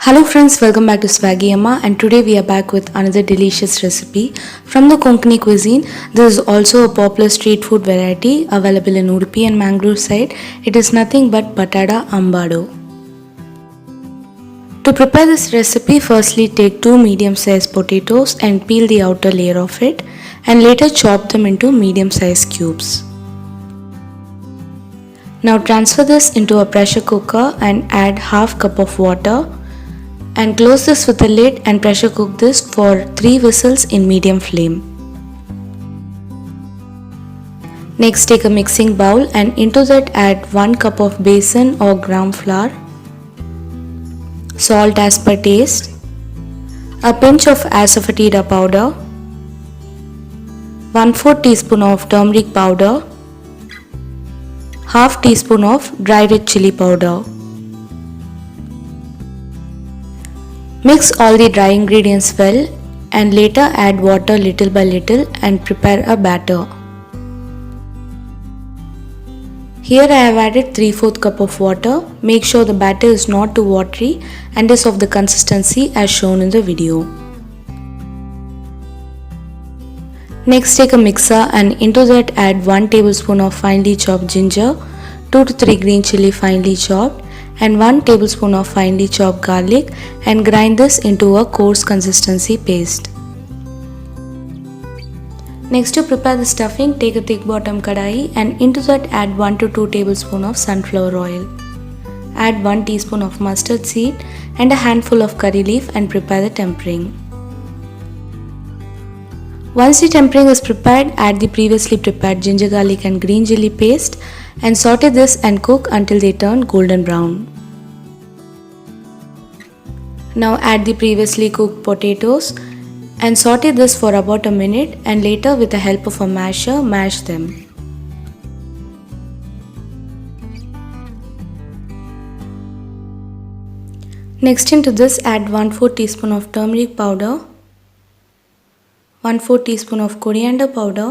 Hello friends, welcome back to Swaggy Amma, and today we are back with another delicious recipe from the Konkani cuisine. This is also a popular street food variety available in Udupi and Mangalore side. It is nothing but Patada Ambadu. To prepare this recipe, firstly take 2 medium-sized potatoes and peel the outer layer of it, and later chop them into medium-sized cubes. Now transfer this into a pressure cooker and add half cup of water. And close this with a lid and pressure cook this for 3 whistles in medium flame. Next take a mixing bowl and into that add 1 cup of besan or gram flour, salt as per taste, a pinch of asafoetida powder, 1/4 teaspoon of turmeric powder, half teaspoon of dry red chili powder. Mix all the dry ingredients well and later add water little by little and prepare a batter. Here I have added 3/4 cup of water. Make sure the batter is not too watery and is of the consistency as shown in the video. Next take a mixer and into that add 1 tablespoon of finely chopped ginger, 2 to 3 green chilli finely chopped, and 1 tablespoon of finely chopped garlic, and grind this into a coarse consistency paste. Next, to prepare the stuffing, take a thick bottom kadai and into that add 1 to 2 tablespoons of sunflower oil. Add 1 teaspoon of mustard seed and a handful of curry leaf and prepare the tempering. Once the tempering is prepared, add the previously prepared ginger, garlic and green chilli paste and saute this and cook until they turn golden brown. Now add the previously cooked potatoes and saute this for about a minute, and later with the help of a masher mash them. Next into this add 1/4 teaspoon of turmeric powder, 1/4 teaspoon of coriander powder,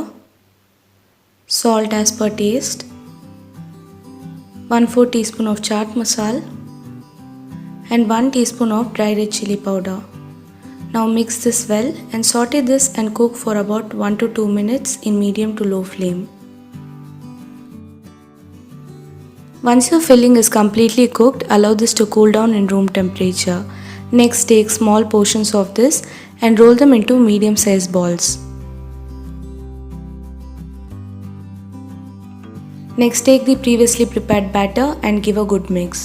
salt as per taste, 1/4 teaspoon of chaat masala and 1 teaspoon of dry red chili powder. Now mix this well and saute this and cook for about 1 to 2 minutes in medium to low flame. Once your filling is completely cooked, allow this to cool down in room temperature. Next take small portions of this and roll them into medium sized balls. Next take the previously prepared batter and give a good mix.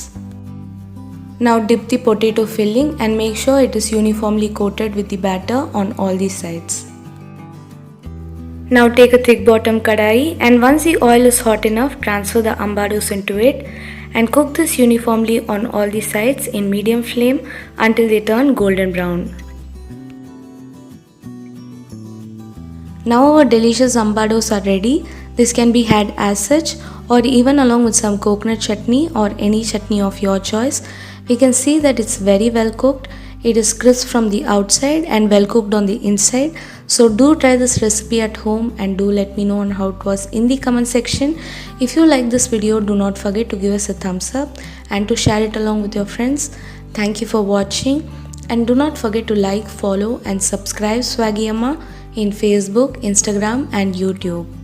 Now dip the potato filling and make sure it is uniformly coated with the batter on all the sides. Now take a thick bottom kadai and once the oil is hot enough, transfer the ambadus into it and cook this uniformly on all the sides in medium flame until they turn golden brown. Now our delicious ambados are ready. This can be had as such or even along with some coconut chutney or any chutney of your choice. We can see that it's very well cooked. It is crisp from the outside and well cooked on the inside. So do try this recipe at home and do let me know on how it was in the comment section. If you like this video, do not forget to give us a thumbs up and to share it along with your friends. Thank you for watching and do not forget to like, follow and subscribe Swaggy Amma in Facebook, Instagram and YouTube.